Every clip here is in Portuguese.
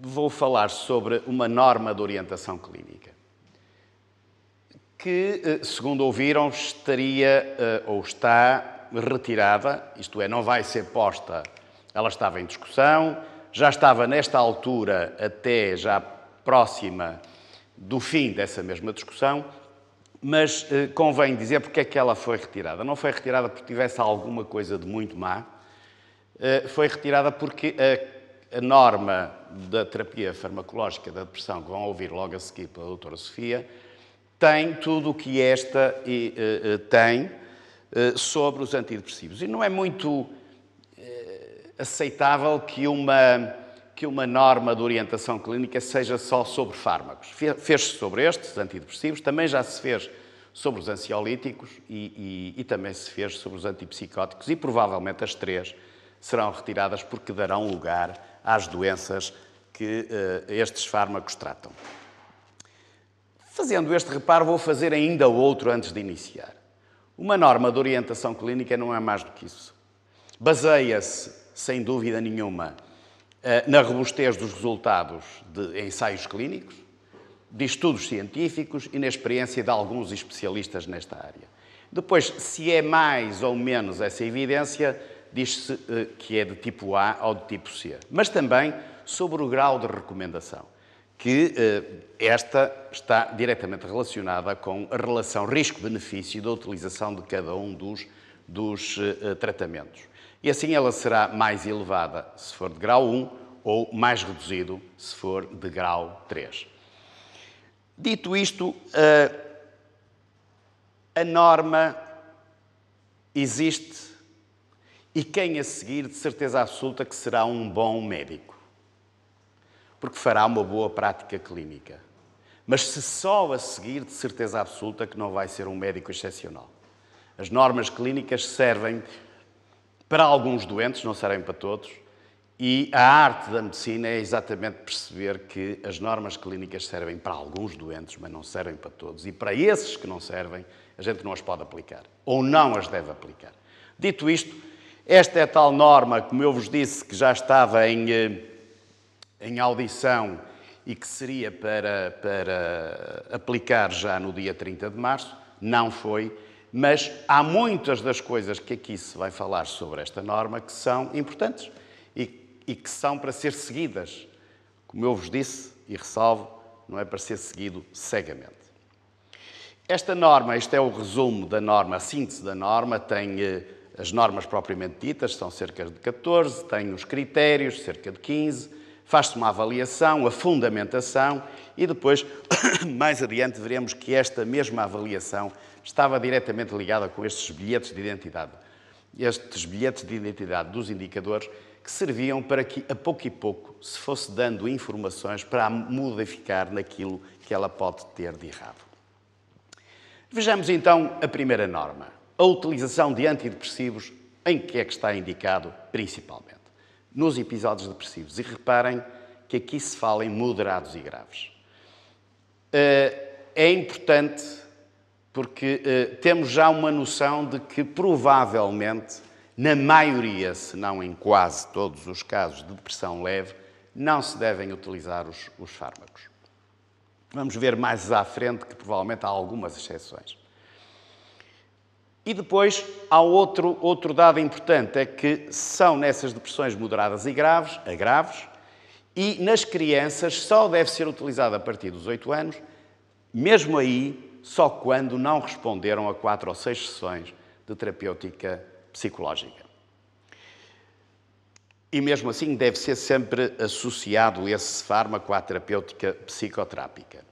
vou falar sobre uma norma de orientação clínica que, segundo ouviram, estaria ou está retirada, isto é, não vai ser posta, ela estava em discussão, já estava nesta altura até já próxima do fim dessa mesma discussão, mas convém dizer porque é que ela foi retirada. Não foi retirada porque tivesse alguma coisa de muito má, foi retirada porque a norma da terapia farmacológica da depressão, que vão ouvir logo a seguir pela doutora Sofia, tem tudo o que esta tem sobre os antidepressivos. E não é muito aceitável que uma norma de orientação clínica seja só sobre fármacos. Fez-se sobre estes antidepressivos, também já se fez sobre os ansiolíticos e também se fez sobre os antipsicóticos e provavelmente as três serão retiradas porque darão lugar às doenças que estes fármacos tratam. Fazendo este reparo, vou fazer ainda outro antes de iniciar. Uma norma de orientação clínica não é mais do que isso. Baseia-se, sem dúvida nenhuma, na robustez dos resultados de ensaios clínicos, de estudos científicos e na experiência de alguns especialistas nesta área. Depois, se é mais ou menos essa evidência, diz-se que é de tipo A ou de tipo C. Mas também sobre o grau de recomendação, que esta está diretamente relacionada com a relação risco-benefício da utilização de cada um dos tratamentos. E assim ela será mais elevada se for de grau 1 ou mais reduzido se for de grau 3. Dito isto, a norma existe e quem a seguir, de certeza absoluta, que será um bom médico, porque fará uma boa prática clínica. Mas se só a seguir, de certeza absoluta, que não vai ser um médico excepcional. As normas clínicas servem para alguns doentes, não servem para todos, e a arte da medicina é exatamente perceber que as normas clínicas servem para alguns doentes, mas não servem para todos. E para esses que não servem, a gente não as pode aplicar, ou não as deve aplicar. Dito isto, esta é a tal norma, como eu vos disse, que já estava em audição e que seria para aplicar já no dia 30 de março, não foi, mas há muitas das coisas que aqui se vai falar sobre esta norma que são importantes e que são para ser seguidas. Como eu vos disse e ressalvo, não é para ser seguido cegamente. Esta norma, este é o resumo da norma, a síntese da norma, tem as normas propriamente ditas, são cerca de 14, tem os critérios, cerca de 15, faz-se uma avaliação, a fundamentação e depois, mais adiante, veremos que esta mesma avaliação estava diretamente ligada com estes bilhetes de identidade. Estes bilhetes de identidade dos indicadores que serviam para que, a pouco e pouco, se fosse dando informações para a modificar naquilo que ela pode ter de errado. Vejamos então a primeira norma, a utilização de antidepressivos, em que é que está indicado principalmente? Nos episódios depressivos. E reparem que aqui se fala em moderados e graves. É importante porque temos já uma noção de que provavelmente, na maioria, se não em quase todos os casos de depressão leve, não se devem utilizar os fármacos. Vamos ver mais à frente que provavelmente há algumas exceções. E depois, há outro dado importante, é que são nessas depressões moderadas e graves, e nas crianças só deve ser utilizado a partir dos 8 anos, mesmo aí, só quando não responderam a 4 ou 6 sessões de terapêutica psicológica. E mesmo assim deve ser sempre associado esse fármaco à terapêutica psicoterápica.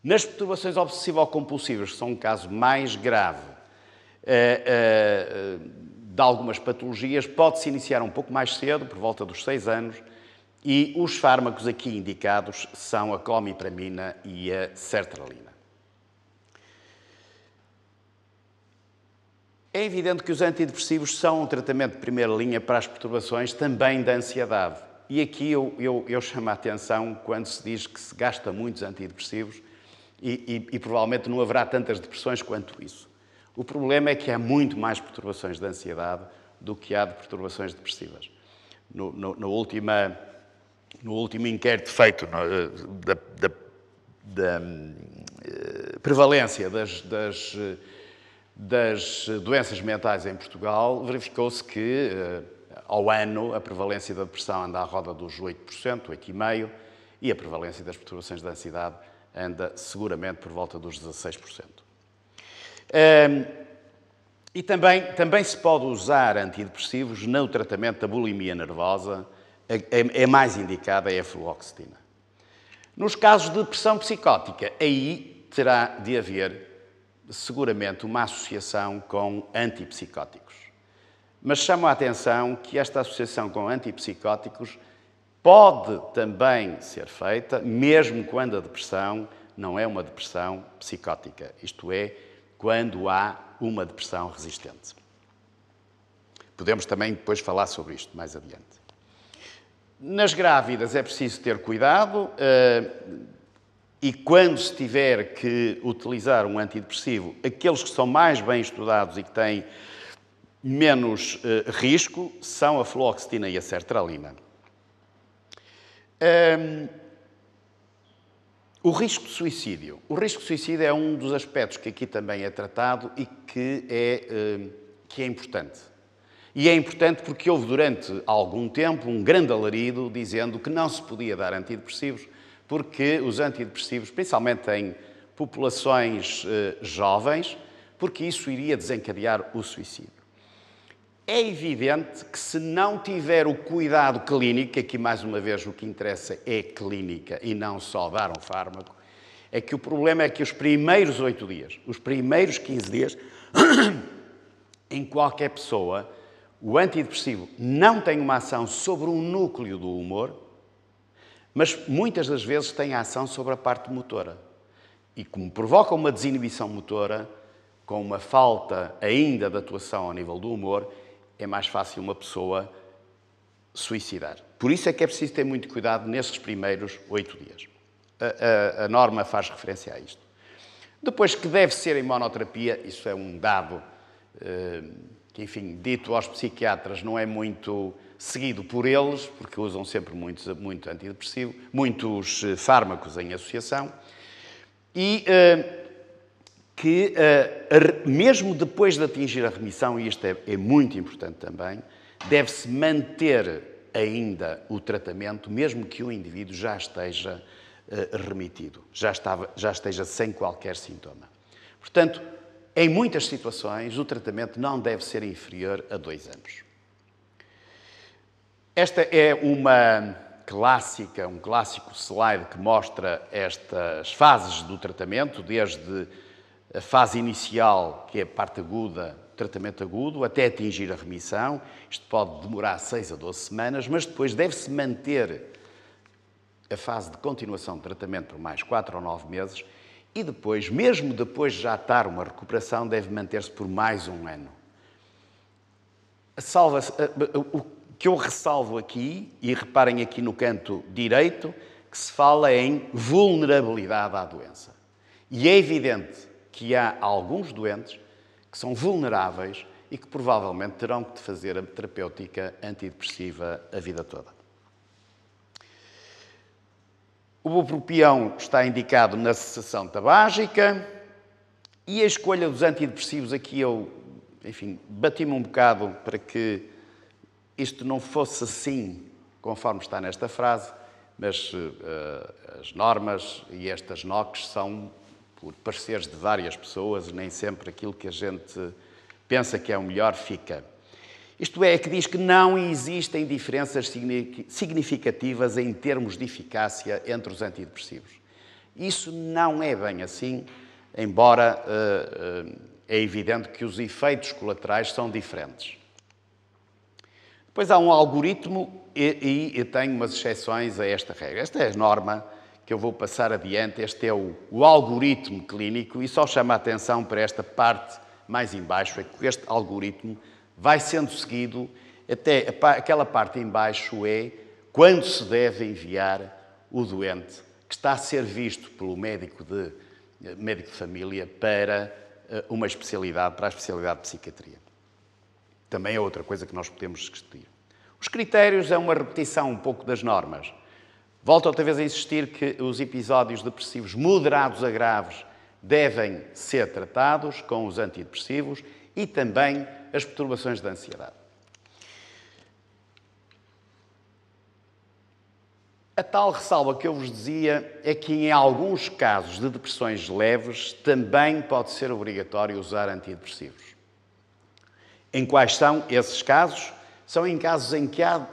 Nas perturbações obsessivo-compulsivas, que são um caso mais grave de algumas patologias, pode-se iniciar um pouco mais cedo, por volta dos 6 anos, e os fármacos aqui indicados são a clomipramina e a sertralina. É evidente que os antidepressivos são um tratamento de primeira linha para as perturbações também da ansiedade. E aqui eu chamo a atenção quando se diz que se gasta muitos antidepressivos e provavelmente não haverá tantas depressões quanto isso. O problema é que há muito mais perturbações de ansiedade do que há de perturbações depressivas. Na última no último inquérito feito da prevalência das doenças mentais em Portugal, verificou-se que, ao ano, a prevalência da depressão anda à roda dos 8%, 8,5%, e a prevalência das perturbações de ansiedade anda seguramente por volta dos 16%. E também se pode usar antidepressivos no tratamento da bulimia nervosa. É mais indicada é a fluoxetina. Nos casos de depressão psicótica, aí terá de haver seguramente uma associação com antipsicóticos. Mas chamo a atenção que esta associação com antipsicóticos pode também ser feita, mesmo quando a depressão não é uma depressão psicótica, isto é, quando há uma depressão resistente. Podemos também depois falar sobre isto mais adiante. Nas grávidas é preciso ter cuidado e quando se tiver que utilizar um antidepressivo, aqueles que são mais bem estudados e que têm menos risco são a fluoxetina e a sertralina. O risco de suicídio. O risco de suicídio é um dos aspectos que aqui também é tratado e que é importante. E é importante porque houve durante algum tempo um grande alarido dizendo que não se podia dar antidepressivos porque os antidepressivos, principalmente em populações jovens, porque isso iria desencadear o suicídio. É evidente que se não tiver o cuidado clínico, aqui mais uma vez o que interessa é clínica e não só dar um fármaco, é que o problema é que os primeiros 8 dias, os primeiros 15 dias, em qualquer pessoa, o antidepressivo não tem uma ação sobre o núcleo do humor, mas muitas das vezes tem ação sobre a parte motora. E como provoca uma desinibição motora, com uma falta ainda de atuação ao nível do humor, é mais fácil uma pessoa suicidar. Por isso é que é preciso ter muito cuidado nesses primeiros 8 dias. A norma faz referência a isto. Depois que deve ser em monoterapia, isso é um dado que, enfim, dito aos psiquiatras, não é muito seguido por eles, porque usam sempre muito antidepressivo, muitos fármacos em associação, e que, mesmo depois de atingir a remissão, e isto é muito importante também, deve-se manter ainda o tratamento, mesmo que o indivíduo já esteja remitido, já esteja sem qualquer sintoma. Portanto, em muitas situações, o tratamento não deve ser inferior a 2 anos. Esta é um clássico slide que mostra estas fases do tratamento, desde a fase inicial, que é a parte aguda, tratamento agudo, até atingir a remissão. Isto pode demorar 6 a 12 semanas, mas depois deve-se manter a fase de continuação de tratamento por mais 4 ou 9 meses e depois, mesmo depois de já estar uma recuperação, deve manter-se por mais 1 ano. O que eu ressalvo aqui, e reparem aqui no canto direito, que se fala em vulnerabilidade à doença. E é evidente que há alguns doentes que são vulneráveis e que provavelmente terão que fazer a terapêutica antidepressiva a vida toda. O bupropião está indicado na cessação tabágica e a escolha dos antidepressivos, aqui eu, enfim, bati-me um bocado para que isto não fosse assim, conforme está nesta frase, mas as normas e estas NOCs são por pareceres de várias pessoas, nem sempre aquilo que a gente pensa que é o melhor fica. Isto é, que diz que não existem diferenças significativas em termos de eficácia entre os antidepressivos. Isso não é bem assim, embora é evidente que os efeitos colaterais são diferentes. Depois há um algoritmo e tem umas exceções a esta regra. Esta é a norma que eu vou passar adiante. Este é o algoritmo clínico e só chama a atenção para esta parte mais em baixo, é que este algoritmo vai sendo seguido até aquela parte em baixo é quando se deve enviar o doente que está a ser visto pelo médico de família para uma especialidade, para a especialidade de psiquiatria. Também é outra coisa que nós podemos discutir. Os critérios é uma repetição um pouco das normas. Volto outra vez a insistir que os episódios depressivos moderados a graves devem ser tratados com os antidepressivos e também as perturbações de ansiedade. A tal ressalva que eu vos dizia é que em alguns casos de depressões leves também pode ser obrigatório usar antidepressivos. Em quais são esses casos? São em casos em que há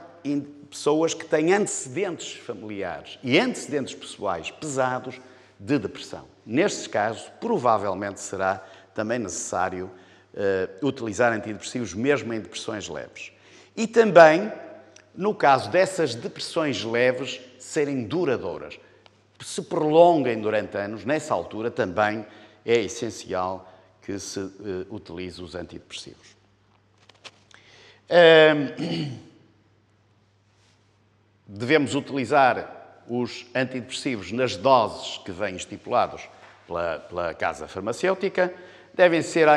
pessoas que têm antecedentes familiares e antecedentes pessoais pesados de depressão. Nestes casos, provavelmente será também necessário utilizar antidepressivos mesmo em depressões leves. E também, no caso dessas depressões leves, serem duradouras, se prolonguem durante anos, nessa altura também é essencial que se utilize os antidepressivos. Devemos utilizar os antidepressivos nas doses que vêm estipulados pela casa farmacêutica.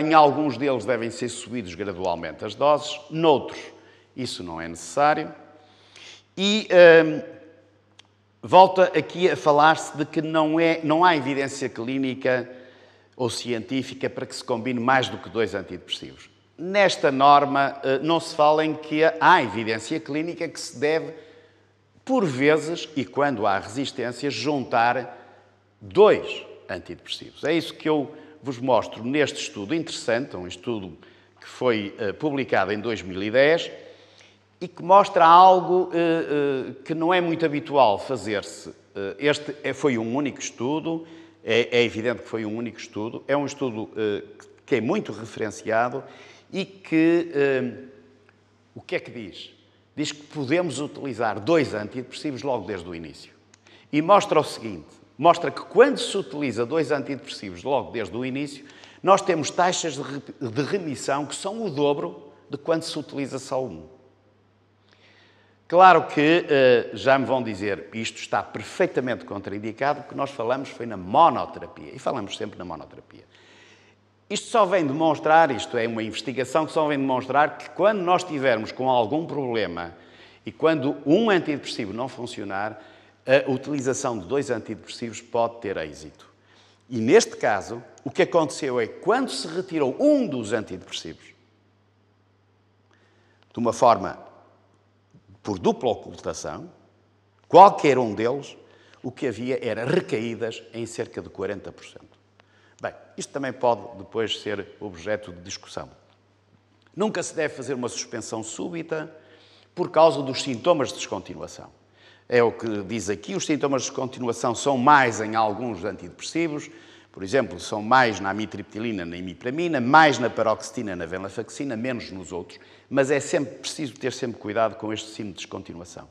Em alguns deles devem ser subidos gradualmente as doses, noutros isso não é necessário. E volta aqui a falar-se de que não há evidência clínica ou científica para que se combine mais do que 2 antidepressivos. Nesta norma não se fala em que há evidência clínica que se deve, por vezes, e quando há resistência, juntar 2 antidepressivos. É isso que eu vos mostro neste estudo interessante, um estudo que foi publicado em 2010 e que mostra algo que não é muito habitual fazer-se. Este foi um único estudo, é evidente que foi um único estudo, é um estudo que é muito referenciado e que, o que é que diz? Diz que podemos utilizar 2 antidepressivos logo desde o início. E mostra o seguinte, mostra que quando se utiliza 2 antidepressivos logo desde o início, nós temos taxas de remissão que são o dobro de quando se utiliza só um. Claro que já me vão dizer, isto está perfeitamente contraindicado, porque nós falamos foi na monoterapia, e falamos sempre na monoterapia. Isto só vem demonstrar, isto é uma investigação que só vem demonstrar que quando nós estivermos com algum problema e quando um antidepressivo não funcionar, a utilização de 2 antidepressivos pode ter êxito. E neste caso, o que aconteceu é que quando se retirou um dos antidepressivos, de uma forma por dupla ocultação, qualquer um deles, o que havia era recaídas em cerca de 40%. Bem, isto também pode depois ser objeto de discussão. Nunca se deve fazer uma suspensão súbita por causa dos sintomas de descontinuação. É o que diz aqui, os sintomas de descontinuação são mais em alguns antidepressivos, por exemplo, são mais na amitriptilina, na imipramina, mais na paroxetina, na venlafaxina, menos nos outros, mas é sempre preciso ter sempre cuidado com este signo de descontinuação.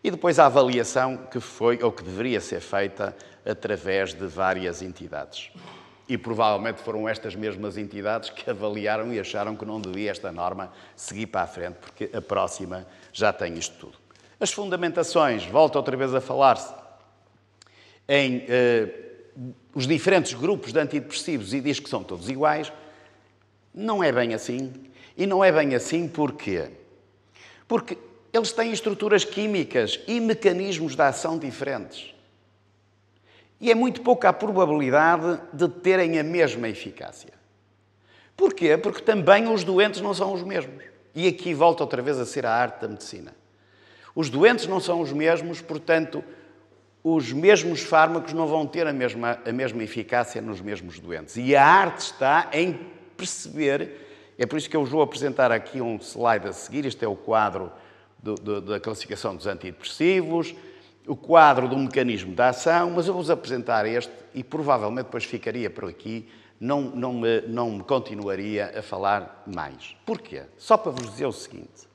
E depois a avaliação que foi ou que deveria ser feita através de várias entidades. E provavelmente foram estas mesmas entidades que avaliaram e acharam que não devia esta norma seguir para a frente, porque a próxima já tem isto tudo. As fundamentações, volto outra vez a falar-se em os diferentes grupos de antidepressivos e diz que são todos iguais. Não é bem assim. E não é bem assim porquê? Porque eles têm estruturas químicas e mecanismos de ação diferentes. E é muito pouca a probabilidade de terem a mesma eficácia. Porquê? Porque também os doentes não são os mesmos. E aqui volta outra vez a ser a arte da medicina. Os doentes não são os mesmos, portanto, os mesmos fármacos não vão ter a mesma eficácia nos mesmos doentes. E a arte está em perceber, é por isso que eu vou apresentar aqui um slide a seguir, este é o quadro da classificação dos antidepressivos, o quadro do mecanismo de ação, mas eu vou-vos apresentar este e provavelmente depois ficaria por aqui, não me continuaria a falar mais. Porquê? Só para vos dizer o seguinte,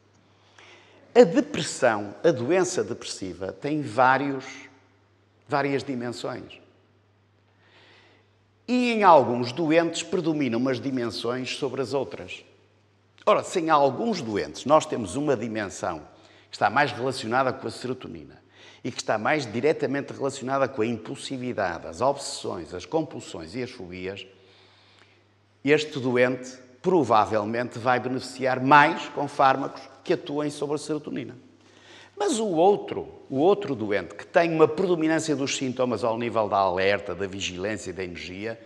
a depressão, a doença depressiva, tem várias dimensões. E em alguns doentes predominam umas dimensões sobre as outras. Ora, se em alguns doentes nós temos uma dimensão que está mais relacionada com a serotonina e que está mais diretamente relacionada com a impulsividade, as obsessões, as compulsões e as fobias, este doente provavelmente vai beneficiar mais com fármacos que atuem sobre a serotonina. Mas o outro doente, que tem uma predominância dos sintomas ao nível da alerta, da vigilância e da energia,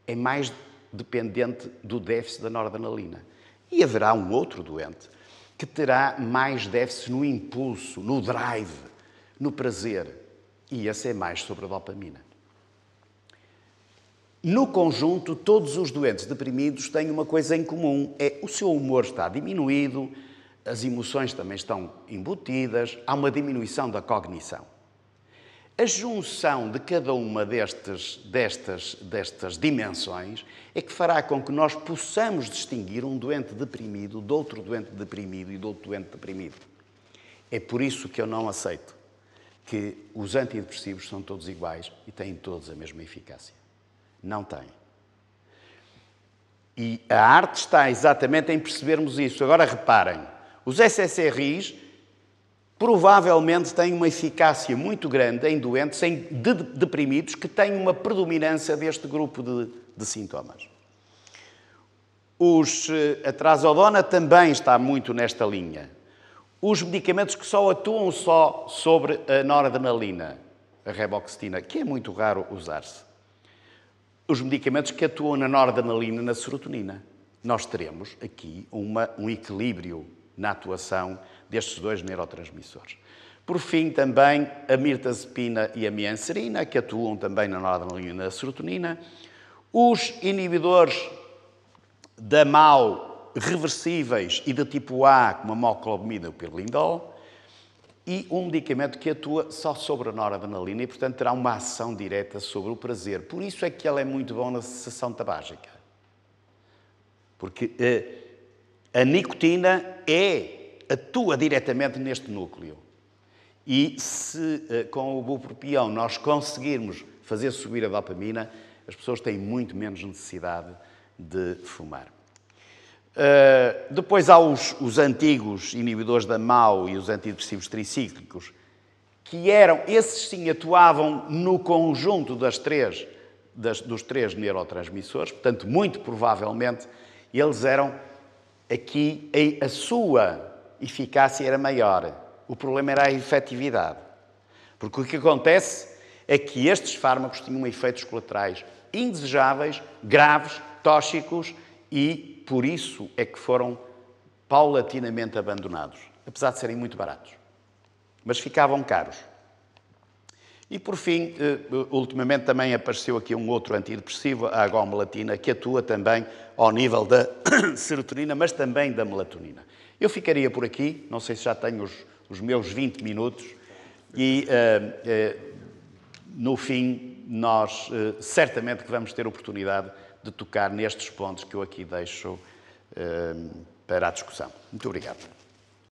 é mais dependente do déficit da noradrenalina. E haverá um outro doente que terá mais déficit no impulso, no drive, no prazer. E esse é mais sobre a dopamina. No conjunto, todos os doentes deprimidos têm uma coisa em comum. É o seu humor está diminuído, as emoções também estão embutidas, há uma diminuição da cognição. A junção de cada uma destas dimensões é que fará com que nós possamos distinguir um doente deprimido de outro doente deprimido e de outro doente deprimido. É por isso que eu não aceito que os antidepressivos são todos iguais e têm todos a mesma eficácia. Não têm. E a arte está exatamente em percebermos isso. Agora reparem, os SSRIs provavelmente têm uma eficácia muito grande em doentes deprimidos que têm uma predominância deste grupo de sintomas. A trazodona também está muito nesta linha. Os medicamentos que só atuam sobre a noradrenalina, a reboxetina, que é muito raro usar-se. Os medicamentos que atuam na noradrenalina e na serotonina. Nós teremos aqui um equilíbrio na atuação destes dois neurotransmissores. Por fim, também a mirtazepina e a mianserina, que atuam também na noradrenalina e na serotonina. Os inibidores da MAO reversíveis e de tipo A, como a moclobemida e o pirlindol, e um medicamento que atua só sobre a noradrenalina e, portanto, terá uma ação direta sobre o prazer. Por isso é que ele é muito bom na cessação tabágica. Porque a nicotina atua diretamente neste núcleo. E se com o bupropião nós conseguirmos fazer subir a dopamina, as pessoas têm muito menos necessidade de fumar. Depois há os antigos inibidores da MAO e os antidepressivos tricíclicos, que esses sim atuavam no conjunto dos três neurotransmissores, portanto, muito provavelmente, eles eram aqui, a sua eficácia era maior. O problema era a efetividade. Porque o que acontece é que estes fármacos tinham efeitos colaterais indesejáveis, graves, tóxicos e, por isso, é que foram paulatinamente abandonados, apesar de serem muito baratos. Mas ficavam caros. E, por fim, ultimamente também apareceu aqui um outro antidepressivo, a agomelatina, que atua também ao nível da serotonina, mas também da melatonina. Eu ficaria por aqui, não sei se já tenho os meus 20 minutos, e no fim nós certamente que vamos ter oportunidade de tocar nestes pontos que eu aqui deixo para a discussão. Muito obrigado.